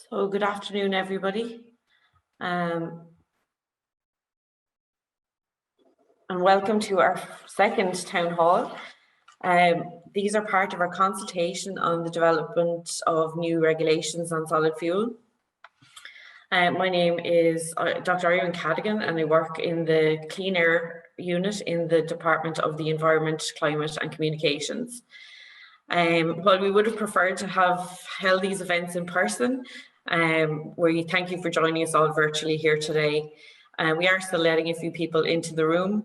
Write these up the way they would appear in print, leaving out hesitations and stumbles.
So good afternoon, everybody, and welcome to our second town hall. These are part of our consultation on the development of new regulations on solid fuel. My name is Dr. Irene Cadigan, and I work in the Clean Air Unit in the Department of the Environment, Climate and Communications. While we would have preferred to have held these events in person, we thank you for joining us all virtually here today. We are still letting a few people into the room,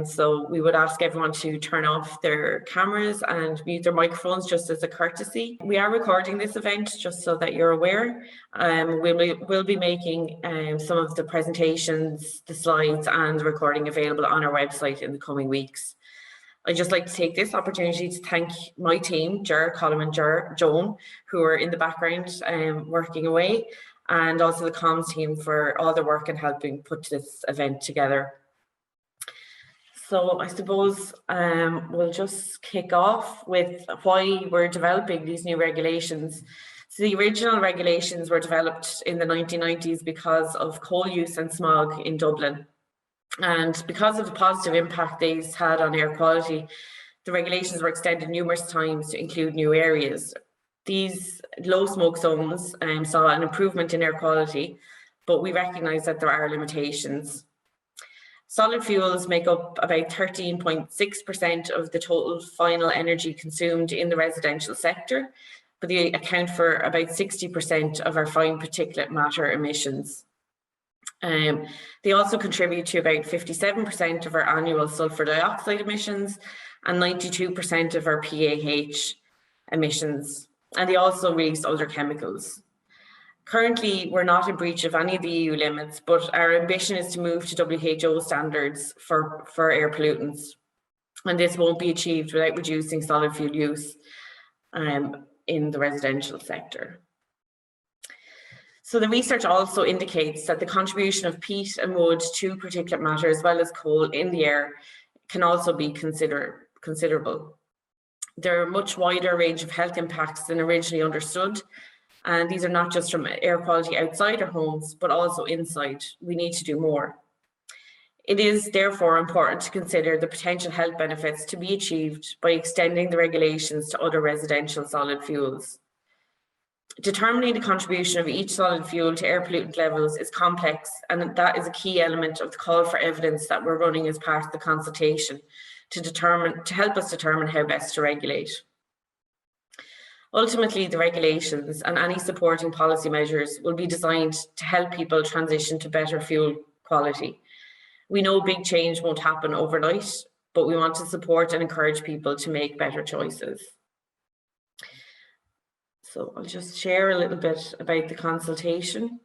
so we would ask everyone to turn off their cameras and mute their microphones just as a courtesy. We are recording this event just so that you're aware. We'll be making some of the presentations, the slides and the recording available on our website in the coming weeks. I'd just like to take this opportunity to thank my team, Ger, Colin and Joan, who are in the background working away, and also the comms team for all their work and helping put this event together. So I suppose we'll just kick off with why we're developing these new regulations. So the original regulations were developed in the 1990s because of coal use and smog in Dublin. And because of the positive impact these had on air quality, the regulations were extended numerous times to include new areas. These low smoke zones saw an improvement in air quality, but we recognise that there are limitations. Solid fuels make up about 13.6% of the total final energy consumed in the residential sector, but they account for about 60% of our fine particulate matter emissions. They also contribute to about 57% of our annual sulfur dioxide emissions and 92% of our PAH emissions, and they also release other chemicals. Currently, we're not in breach of any of the EU limits, but our ambition is to move to WHO standards for air pollutants, and this won't be achieved without reducing solid fuel use in the residential sector. So the research also indicates that the contribution of peat and wood to particulate matter, as well as coal in the air, can also be considerable. There are a much wider range of health impacts than originally understood, and these are not just from air quality outside our homes, but also inside. We need to do more. It is therefore important to consider the potential health benefits to be achieved by extending the regulations to other residential solid fuels. Determining the contribution of each solid fuel to air pollutant levels is complex, and that is a key element of the call for evidence that we're running as part of the consultation to help us determine how best to regulate. Ultimately, the regulations and any supporting policy measures will be designed to help people transition to better fuel quality. We know big change won't happen overnight, but we want to support and encourage people to make better choices. So I'll just share a little bit about the consultation.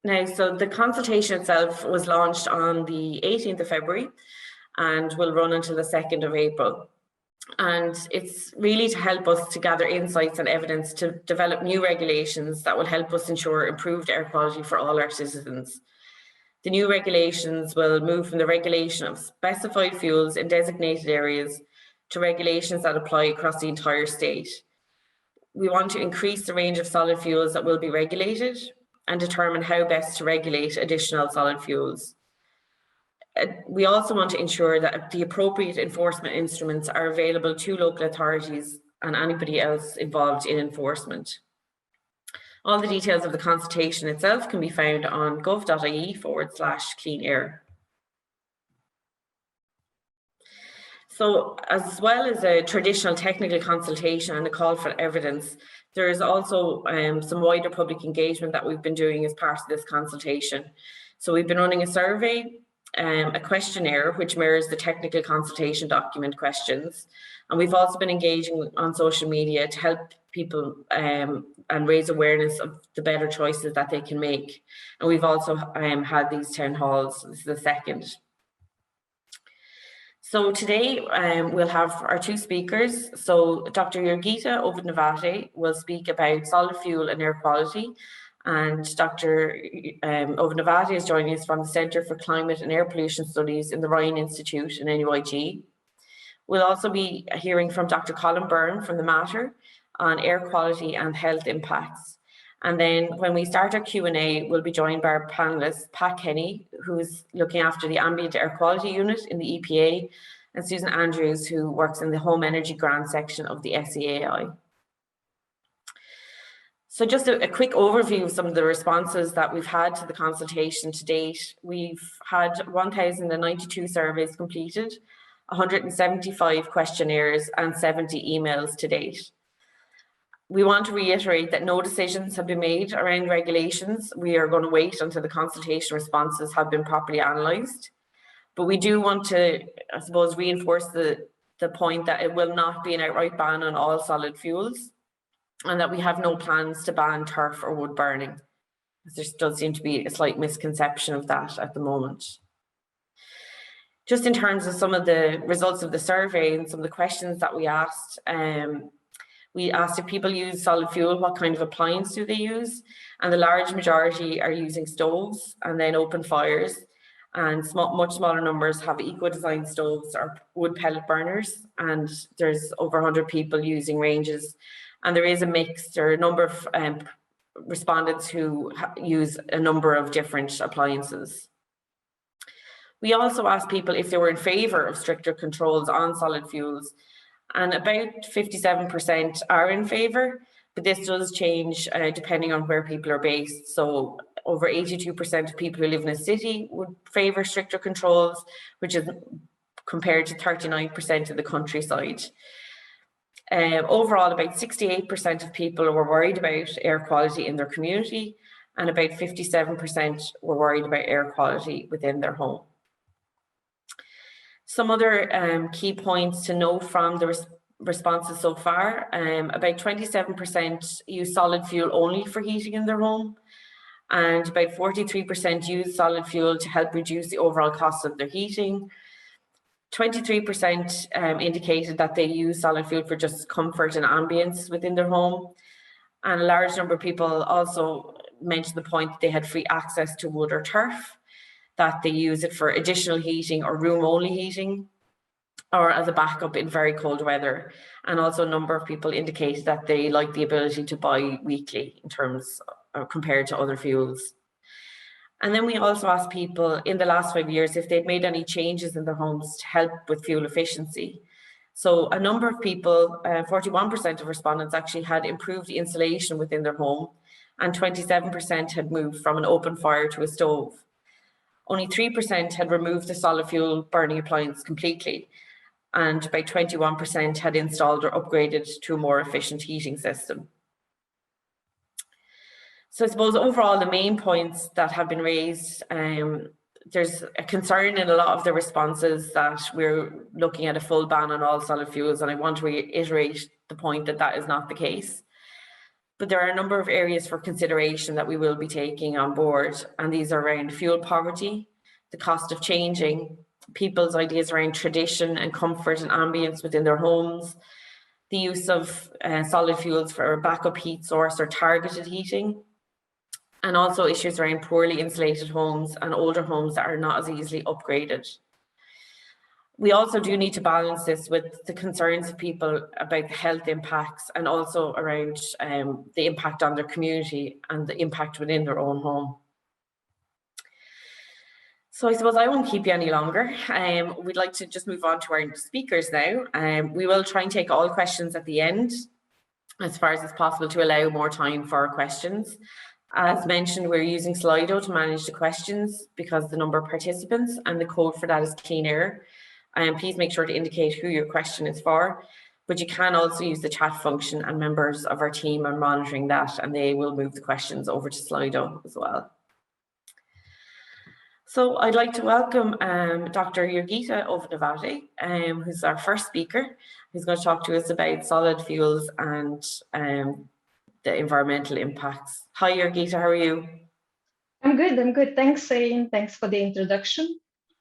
Now, so the consultation itself was launched on the 18th of February and will run until the 2nd of April. And it's really to help us to gather insights and evidence to develop new regulations that will help us ensure improved air quality for all our citizens. The new regulations will move from the regulation of specified fuels in designated areas to regulations that apply across the entire state. We want to increase the range of solid fuels that will be regulated and determine how best to regulate additional solid fuels. We also want to ensure that the appropriate enforcement instruments are available to local authorities and anybody else involved in enforcement. All the details of the consultation itself can be found on gov.ie/clean air. So as well as a traditional technical consultation and a call for evidence, there is also some wider public engagement that we've been doing as part of this consultation. So we've been running a survey, a questionnaire which mirrors the technical consultation document questions, and we've also been engaging on social media to help people and raise awareness of the better choices that they can make. And we've also had these town halls. This is the second. So today we'll have our two speakers. So Dr. Jurgita Ovidnavate will speak about solid fuel and air quality, and Dr. Ovidnavate is joining us from the Centre for Climate and Air Pollution Studies in the Ryan Institute in NUIG. We'll also be hearing from Dr. Colin Byrne from the Matter on air quality and health impacts. And then when we start our Q&A, we'll be joined by our panelist, Pat Kenny, who's looking after the Ambient Air Quality Unit in the EPA, and Susan Andrews, who works in the Home Energy Grant section of the SEAI. So just a quick overview of some of the responses that we've had to the consultation to date. We've had 1,092 surveys completed, 175 questionnaires and 70 emails to date. We want to reiterate that no decisions have been made around regulations. We are going to wait until the consultation responses have been properly analysed. But we do want to, I suppose, reinforce the point that it will not be an outright ban on all solid fuels, and that we have no plans to ban turf or wood burning. There does seem to be a slight misconception of that at the moment. Just in terms of some of the results of the survey and some of the questions that we asked if people use solid fuel, what kind of appliance do they use? And the large majority are using stoves and then open fires. And much smaller numbers have eco-design stoves or wood pellet burners. And there's over 100 people using ranges. And there is a mix. There are a number of respondents who use a number of different appliances. We also asked people if they were in favour of stricter controls on solid fuels, and about 57% are in favour, but this does change depending on where people are based. So over 82% of people who live in a city would favour stricter controls, which is compared to 39% of the countryside. Overall, about 68% of people were worried about air quality in their community, and about 57% were worried about air quality within their home. Some other key points to note from the responses so far: about 27% use solid fuel only for heating in their home, and about 43% use solid fuel to help reduce the overall cost of their heating. 23% indicated that they use solid fuel for just comfort and ambience within their home. And a large number of people also mentioned the point that they had free access to wood or turf, that they use it for additional heating or room-only heating, or as a backup in very cold weather. And also a number of people indicated that they like the ability to buy weekly in terms of, compared to other fuels. And then we also asked people in the last 5 years if they'd made any changes in their homes to help with fuel efficiency. So a number of people, 41% of respondents actually had improved the insulation within their home, and 27% had moved from an open fire to a stove. Only 3% had removed the solid fuel burning appliance completely, and about 21% had installed or upgraded to a more efficient heating system. So I suppose overall the main points that have been raised, there's a concern in a lot of the responses that we're looking at a full ban on all solid fuels, and I want to reiterate the point that that is not the case. But there are a number of areas for consideration that we will be taking on board, and these are around fuel poverty, the cost of changing, people's ideas around tradition and comfort and ambience within their homes, the use of solid fuels for a backup heat source or targeted heating, and also issues around poorly insulated homes and older homes that are not as easily upgraded. We also do need to balance this with the concerns of people about the health impacts, and also around the impact on their community and the impact within their own home. So I suppose I won't keep you any longer. We'd like to just move on to our speakers now. We will try and take all questions at the end, as far as it's possible, to allow more time for our questions. As mentioned, we're using Slido to manage the questions because the number of participants, and the code for that is clean air. Please make sure to indicate who your question is for, but you can also use the chat function, and members of our team are monitoring that, and they will move the questions over to Slido as well. So I'd like to welcome Dr. Jurgita Ovnavati, who's our first speaker, who's going to talk to us about solid fuels and the environmental impacts. Hi, Jurgita, how are you? I'm good. Thanks, Celine. Thanks for the introduction.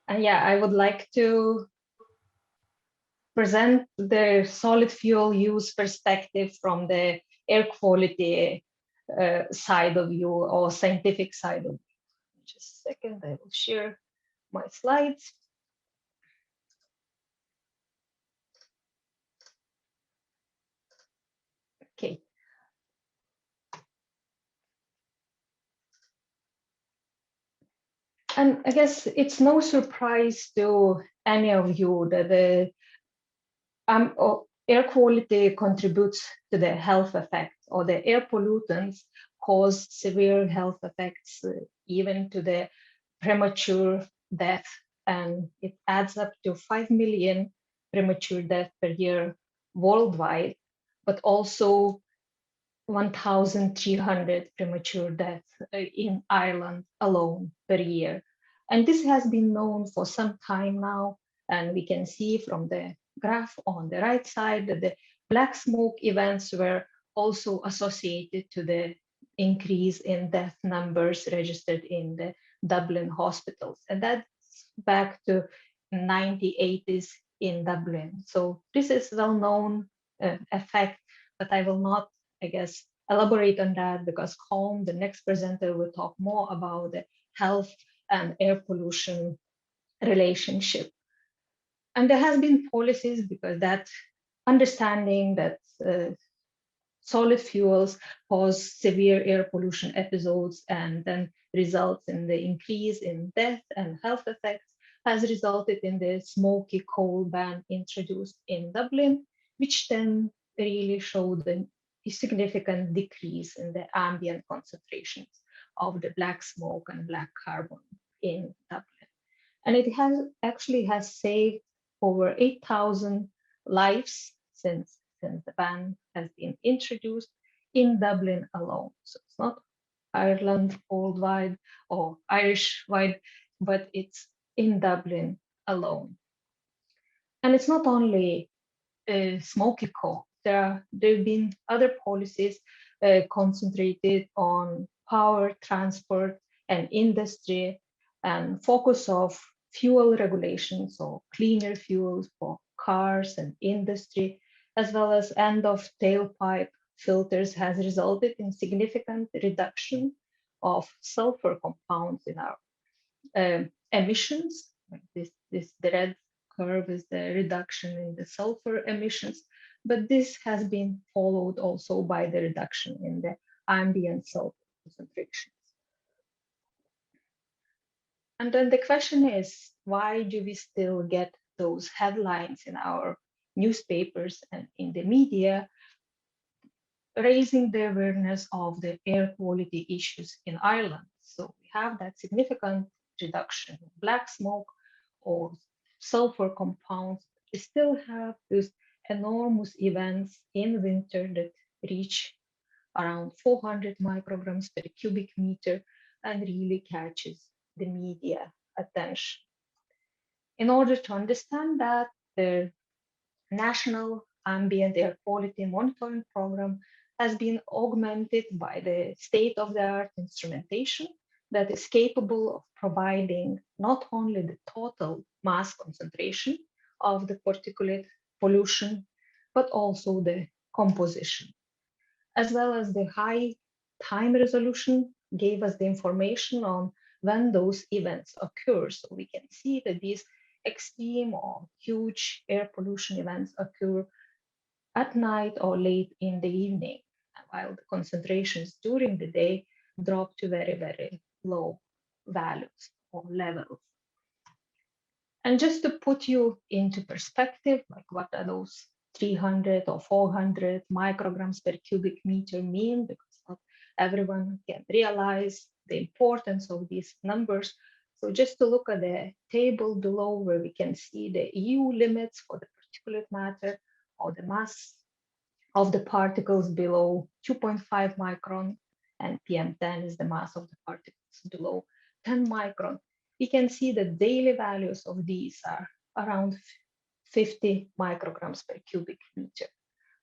Yeah, I would like to present the solid fuel use perspective from the air quality side of view, or scientific side of view. Just a second, I will share my slides. Okay. And I guess it's no surprise to any of you that the air quality contributes to the health effects, or the air pollutants cause severe health effects, even to the premature death. And it adds up to 5 million premature deaths per year worldwide, but also 1,300 premature deaths in Ireland alone per year. And this has been known for some time now. And we can see from the graph on the right side that the black smoke events were also associated to the increase in death numbers registered in the Dublin hospitals. And that's back to 1980s in Dublin. So this is well-known effect, but I will not, I guess, elaborate on that because Colm, the next presenter, will talk more about the health and air pollution relationship. And there has been policies because that understanding that solid fuels cause severe air pollution episodes and then results in the increase in death and health effects has resulted in the smoky coal ban introduced in Dublin, which then really showed a significant decrease in the ambient concentrations of the black smoke and black carbon in Dublin. And it has saved over 8,000 lives since the ban has been introduced in Dublin alone. So it's not Ireland worldwide or Irish wide, but it's in Dublin alone. And it's not only smoky coal. There have been other policies concentrated on power, transport, and industry, and focus of fuel regulations, so cleaner fuels for cars and industry, as well as end of tailpipe filters has resulted in significant reduction of sulfur compounds in our emissions. The red curve is the reduction in the sulfur emissions, but this has been followed also by the reduction in the ambient sulfur concentrations. And then the question is, why do we still get those headlines in our newspapers and in the media raising the awareness of the air quality issues in Ireland? So we have that significant reduction in black smoke or sulfur compounds. We still have these enormous events in winter that reach around 400 micrograms per cubic meter and really catches the media attention. In order to understand that, the National Ambient Air Quality Monitoring Program has been augmented by the state-of-the-art instrumentation that is capable of providing not only the total mass concentration of the particulate pollution, but also the composition, as well as the high time resolution gave us the information on when those events occur. So we can see that these extreme or huge air pollution events occur at night or late in the evening, while the concentrations during the day drop to very, very low values or levels. And just to put you into perspective, like what are those 300 or 400 micrograms per cubic meter mean, because not everyone can realize the importance of these numbers. So just to look at the table below where we can see the EU limits for the particulate matter or the mass of the particles below 2.5 micron, and PM10 is the mass of the particles below 10 micron. We can see the daily values of these are around 50 micrograms per cubic meter.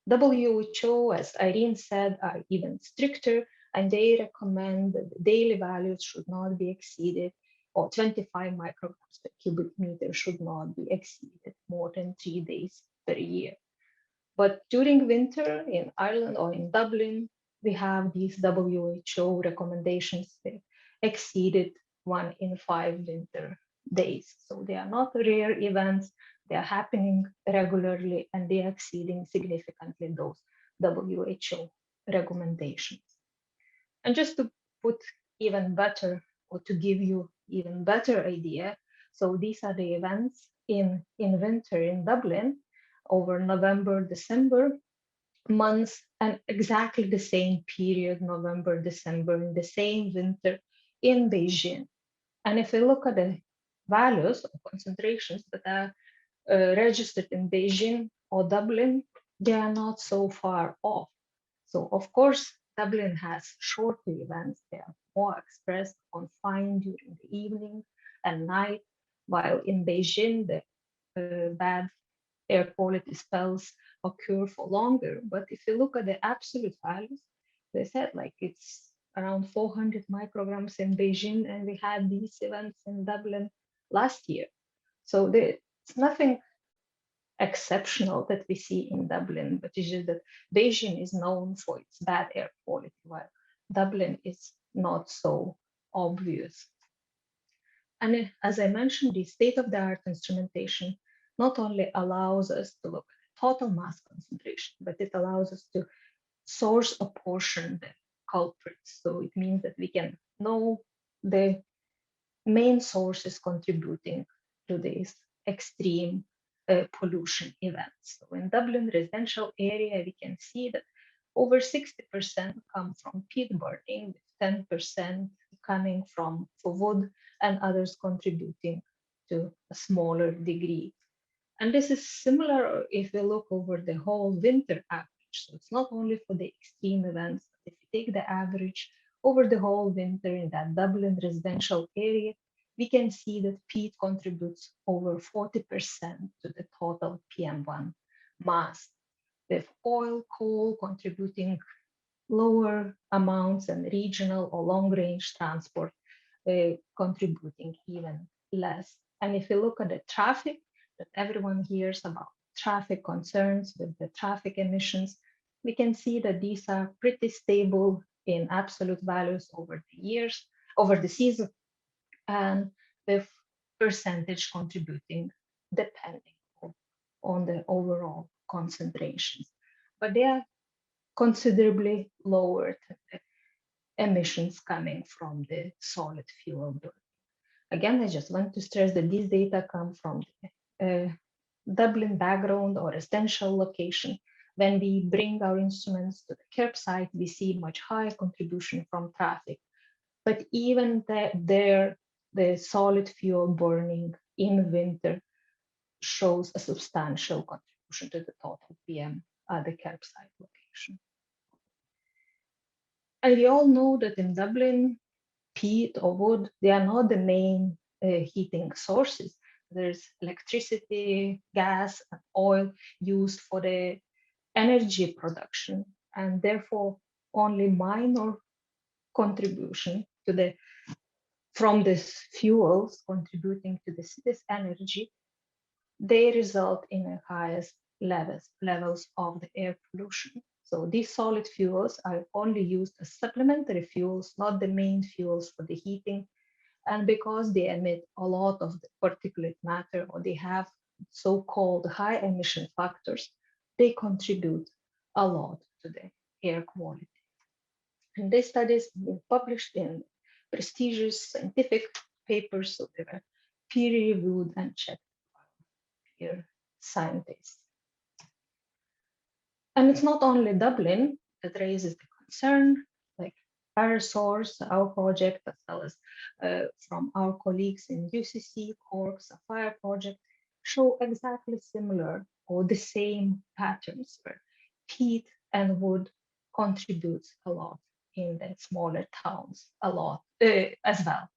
WHO, as Irene said, are even stricter, and they recommend that the daily values should not be exceeded, or 25 micrograms per cubic meter should not be exceeded more than 3 days per year. But during winter in Ireland or in Dublin, we have these WHO recommendations that exceeded 1 in 5 winter days. So they are not rare events, they are happening regularly, and they are exceeding significantly those WHO recommendations. And just to put even better, or to give you even better idea. So these are the events in winter in Dublin over November, December months, and exactly the same period, November, December, in the same winter in Beijing. And if we look at the values or concentrations that are registered in Beijing or Dublin, they are not so far off. So of course, Dublin has shorter events. They are more expressed, confined during the evening and night, while in Beijing, the bad air quality spells occur for longer. But if you look at the absolute values, they said like it's around 400 micrograms in Beijing, and we had these events in Dublin last year. So it's nothing exceptional that we see in Dublin, but it's just that Beijing is known for its bad air quality, while Dublin is not so obvious. And as I mentioned, the state-of-the-art instrumentation not only allows us to look at total mass concentration, but it allows us to source apportion the culprits. So it means that we can know the main sources contributing to these extreme pollution events. So in Dublin residential area, we can see that over 60% come from peat burning, with 10% coming from wood and others contributing to a smaller degree. And this is similar if we look over the whole winter average. So it's not only for the extreme events, but if you take the average over the whole winter in that Dublin residential area, we can see that peat contributes over 40% to the total PM1 mass, with oil, coal contributing lower amounts and regional or long-range transport contributing even less. And if you look at the traffic, that everyone hears about traffic concerns with the traffic emissions, we can see that these are pretty stable in absolute values over the years, over the season, and with percentage contributing depending on the overall concentrations. But they are considerably lower than the emissions coming from the solid fuel burning. Again, I just want to stress that these data come from the Dublin background or residential location. When we bring our instruments to the curbside, we see much higher contribution from traffic. But even there, the solid fuel burning in winter shows a substantial contribution to the total PM at the curbside location. And we all know that in Dublin, peat or wood, they are not the main heating sources. There's electricity, gas, and oil used for the energy production, and therefore only minor contribution to the from these fuels contributing to the city's energy, they result in the highest levels of the air pollution. So these solid fuels are only used as supplementary fuels, not the main fuels for the heating. And because they emit a lot of the particulate matter, or they have so-called high emission factors, they contribute a lot to the air quality. And these studies have been published in prestigious scientific papers, so they were peer-reviewed and checked by peer scientists. And it's not only Dublin that raises the concern, like Source, our project, as well as from our colleagues in UCC, Cork, Sapphire project, show exactly similar or the same patterns where peat and wood contributes a lot in the smaller towns, a lot as well.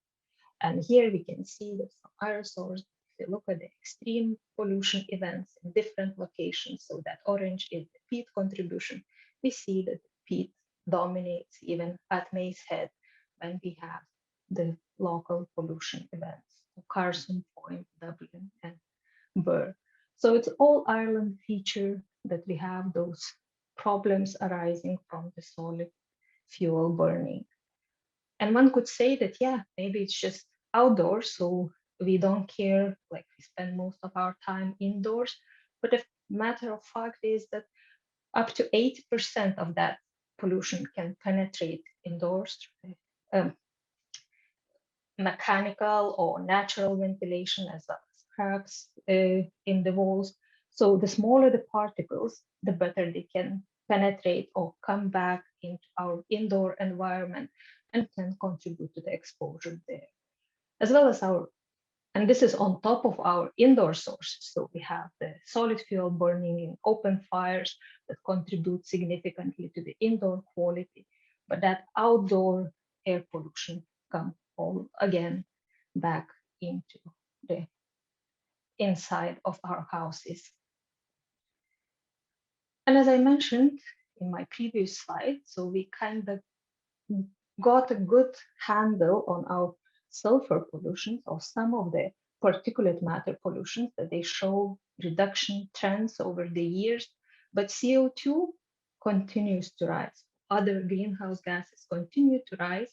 And here we can see that from aerosols, if you look at the extreme pollution events in different locations, so that orange is the peat contribution, we see that peat dominates even at Mace Head when we have the local pollution events, Carson Point, Dublin, and Burr. So it's all Ireland feature that we have those problems arising from the solid fuel burning. And one could say that, yeah, maybe it's just outdoors, so we don't care, like we spend most of our time indoors. But the matter of fact is that up to 80% of that pollution can penetrate indoors mechanical or natural ventilation, as well as cracks in the walls. So the smaller the particles, the better they can penetrate or come back into our indoor environment and can contribute to the exposure there, as well as and this is on top of our indoor sources. So we have the solid fuel burning in open fires that contribute significantly to the indoor quality, but that outdoor air pollution come all again back into the inside of our houses. And as I mentioned in my previous slide, so we kind of got a good handle on our sulfur pollution or some of the particulate matter pollutions that they show reduction trends over the years, but CO2 continues to rise. Other greenhouse gases continue to rise,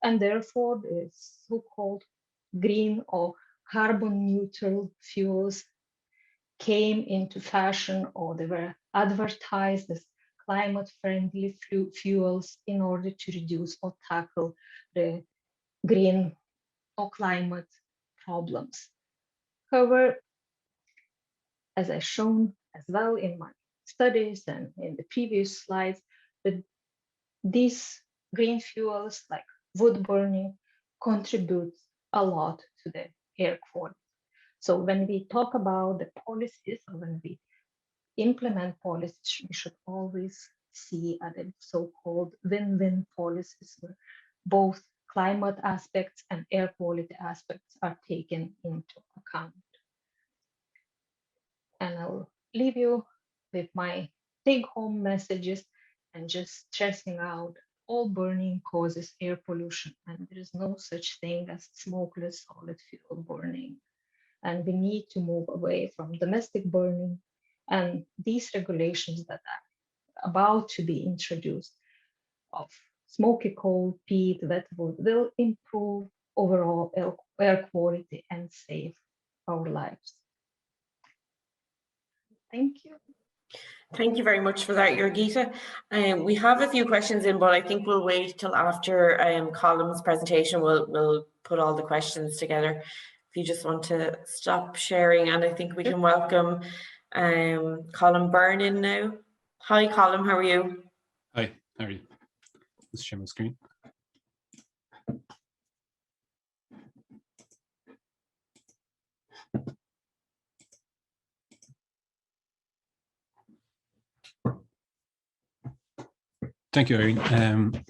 and therefore the so-called green or carbon neutral fuels came into fashion, or they were advertised as climate-friendly fuels in order to reduce or tackle the green or climate problems. However, as I've shown as well in my studies and in the previous slides, that these green fuels like wood burning contribute a lot to the air quality. So when we talk about the policies, or when we implement policies, we should always see the so-called win-win policies, where both climate aspects and air quality aspects are taken into account. And I'll leave you with my take-home messages and just stressing out all burning causes air pollution, and there is no such thing as smokeless solid fuel burning. And we need to move away from domestic burning, and these regulations that are about to be introduced of smoky coal, peat, wet wood will improve overall air quality and save our lives. Thank you. Thank you very much for that, Jurgita. We have a few questions in, but I think we'll wait till after Colum's presentation. We'll put all the questions together. If you just want to stop sharing, and I think we can welcome Colin Byrne in now. Hi, Colin, how are you? Hi, how are you? Let's share my screen. Thank you, Irene,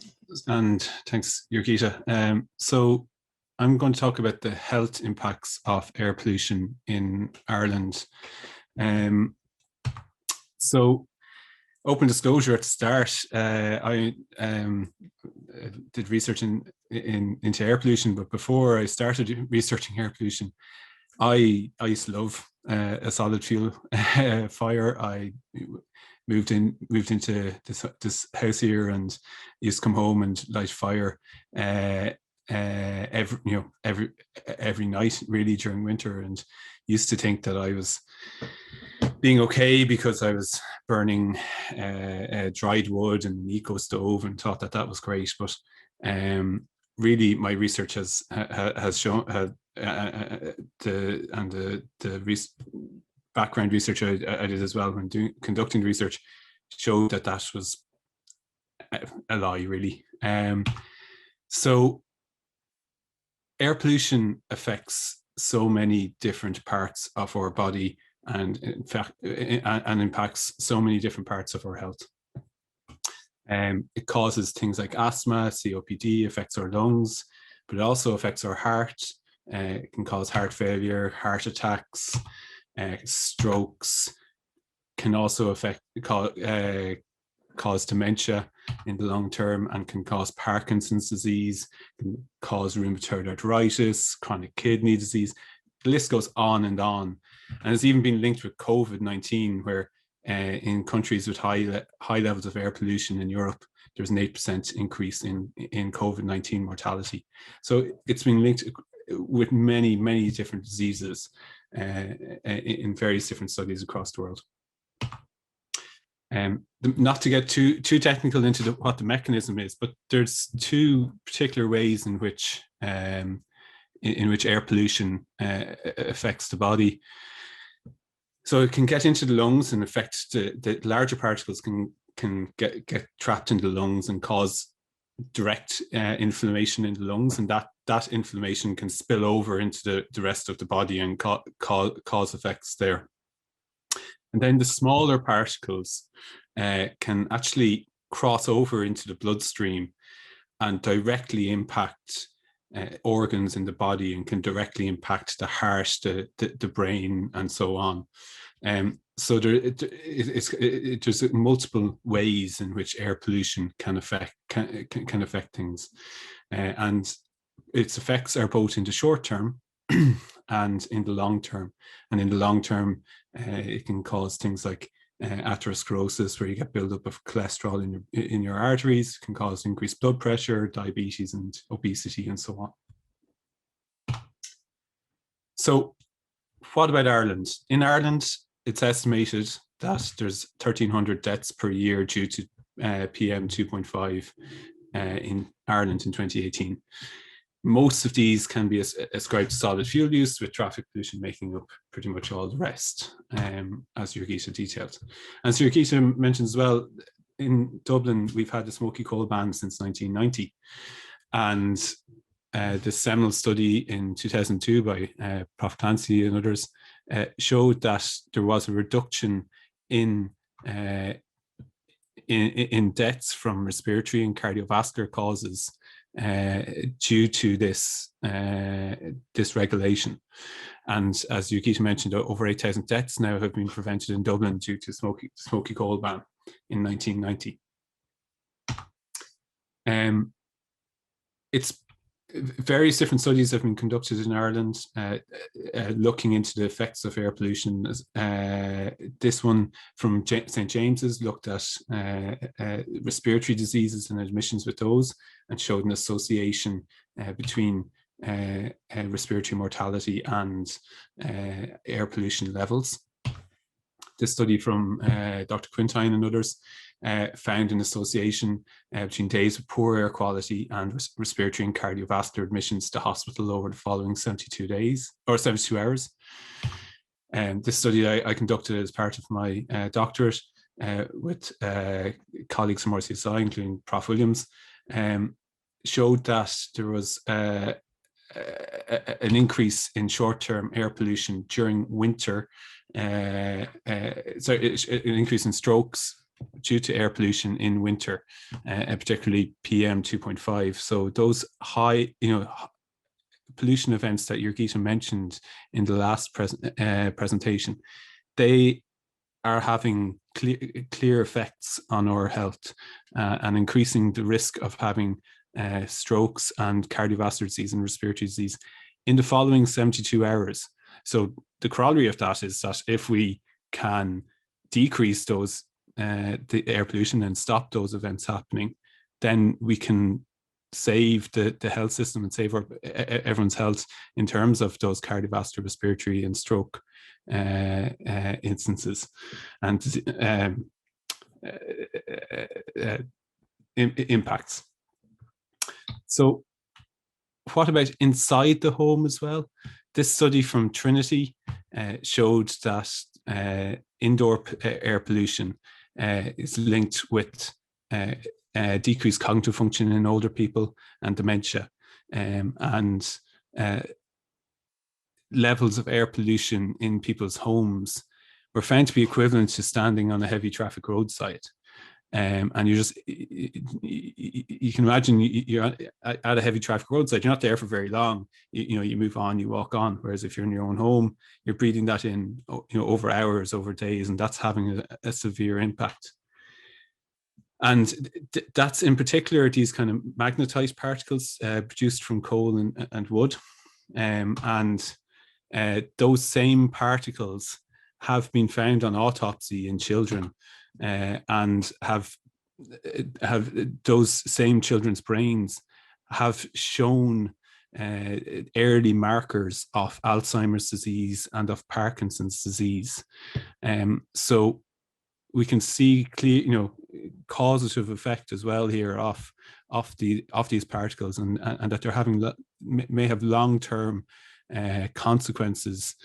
and thanks, Jurgita. So I'm going to talk about the health impacts of air pollution in Ireland. So open disclosure at the start, I did research into air pollution, but before I started researching air pollution, I used to love a solid fuel fire. I moved into this house here and used to come home and light fire every night really during winter, and used to think that I was being okay because I was burning dried wood and an eco stove and thought that that was great. But really, my research has shown the background research I did as well when conducting research showed that that was a lie, really. So air pollution affects so many different parts of our body, and in fact, and impacts so many different parts of our health. It causes things like asthma, COPD, affects our lungs, but it also affects our heart. It can cause heart failure, heart attacks, strokes, can also cause dementia in the long term, and can cause Parkinson's disease, can cause rheumatoid arthritis, chronic kidney disease. The list goes on. And it's even been linked with COVID-19, where in countries with high levels of air pollution in Europe, there's an 8% increase in COVID-19 mortality. So it's been linked with many, many different diseases in various different studies across the world. Not to get too technical into what the mechanism is, but there's two particular ways in which in which air pollution affects the body. So it can get into the lungs and affect the larger particles can get trapped in the lungs and cause direct inflammation in the lungs, and that inflammation can spill over into the rest of the body and cause effects there. And then the smaller particles can actually cross over into the bloodstream and directly impact organs in the body, and can directly impact the heart, the brain, and so on. So there's multiple ways in which air pollution can affect things, and its effects are both in the short term and in the long term. And in the long term, it can cause things like atherosclerosis, where you get buildup of cholesterol in your arteries, can cause increased blood pressure, diabetes, and obesity, and so on. So what about Ireland? In Ireland, it's estimated that there's 1,300 deaths per year due to PM 2.5 in Ireland in 2018. Most of these can be ascribed to solid fuel use, with traffic pollution making up pretty much all the rest, as Jurgita detailed. As Jurgita mentioned as well, in Dublin, we've had the smoky coal ban since 1990. And the seminal study in 2002 by Prof. Clancy and others showed that there was a reduction in deaths from respiratory and cardiovascular causes due to this regulation. And as Jurgita mentioned, over 8,000 deaths now have been prevented in Dublin due to smoky coal ban in 1990. It's various different studies have been conducted in Ireland looking into the effects of air pollution. This one from St. James's looked at respiratory diseases and admissions with those, and showed an association between respiratory mortality and air pollution levels. This study from Dr. Quintine and others found an association between days with poor air quality and respiratory and cardiovascular admissions to hospital over the following 72 days or 72 hours. This study I conducted as part of my doctorate with colleagues from RCSI, including Prof. Williams, showed that there was an increase in short-term air pollution during winter. An increase in strokes due to air pollution in winter, particularly PM 2.5. So those high, pollution events that Jurgita mentioned in the last presentation, they are having clear effects on our health and increasing the risk of having strokes and cardiovascular disease and respiratory disease in the following 72 hours. So the corollary of that is that if we can decrease those the air pollution and stop those events happening, then we can save the health system and save everyone's health in terms of those cardiovascular, respiratory, and stroke instances and impacts. So what about inside the home as well? This study from Trinity showed that indoor air pollution is linked with decreased cognitive function in older people and dementia, and levels of air pollution in people's homes were found to be equivalent to standing on a heavy traffic roadside. And you can imagine you're at a heavy traffic roadside, you're not there for very long. You move on, you walk on. Whereas if you're in your own home, you're breathing that in, over hours, over days, and that's having a severe impact. And that's in particular these kind of magnetized particles produced from coal and wood. And those same particles have been found on autopsy in children, and have those same children's brains have shown early markers of Alzheimer's disease and of Parkinson's disease. So we can see clear, causative effect as well here of these particles, and that they're having may have long-term consequences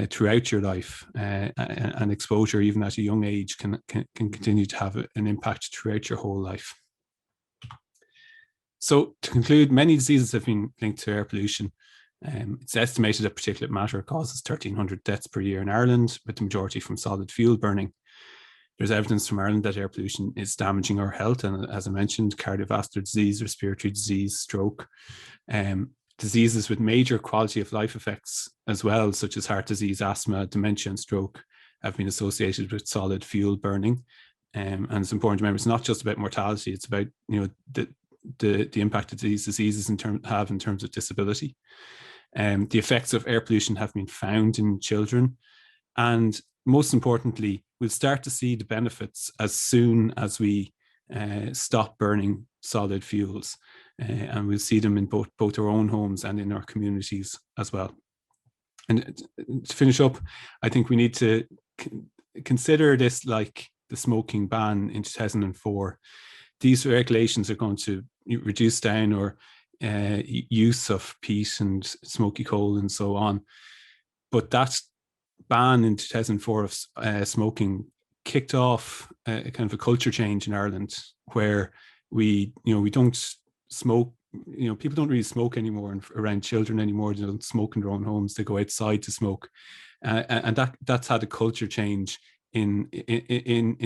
throughout your life, and exposure even at a young age can continue to have an impact throughout your whole life. So to conclude, many diseases have been linked to air pollution. It's estimated that particulate matter causes 1,300 deaths per year in Ireland, with the majority from solid fuel burning. There's evidence from Ireland that air pollution is damaging our health, and as I mentioned, cardiovascular disease, respiratory disease, stroke, diseases with major quality of life effects as well, such as heart disease, asthma, dementia, and stroke, have been associated with solid fuel burning. And it's important to remember, it's not just about mortality; it's about, you know, the impact that these diseases have in terms of disability. The effects of air pollution have been found in children, and most importantly, we'll start to see the benefits as soon as we stop burning solid fuels, and we'll see them in both our own homes and in our communities as well. And to finish up, I think we need to consider this like the smoking ban in 2004. These regulations are going to reduce down our use of peat and smoky coal and so on, but that ban in 2004 of smoking kicked off a kind of a culture change in Ireland, where we don't smoke. People don't really smoke anymore around children anymore. They don't smoke in their own homes. They go outside to smoke, and that's had a culture change in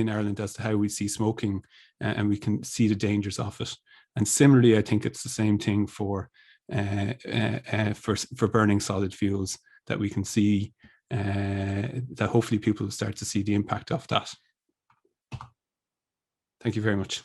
Ireland as to how we see smoking, and we can see the dangers of it. And similarly, I think it's the same thing for burning solid fuels, that we can see that hopefully people will start to see the impact of that. Thank you very much.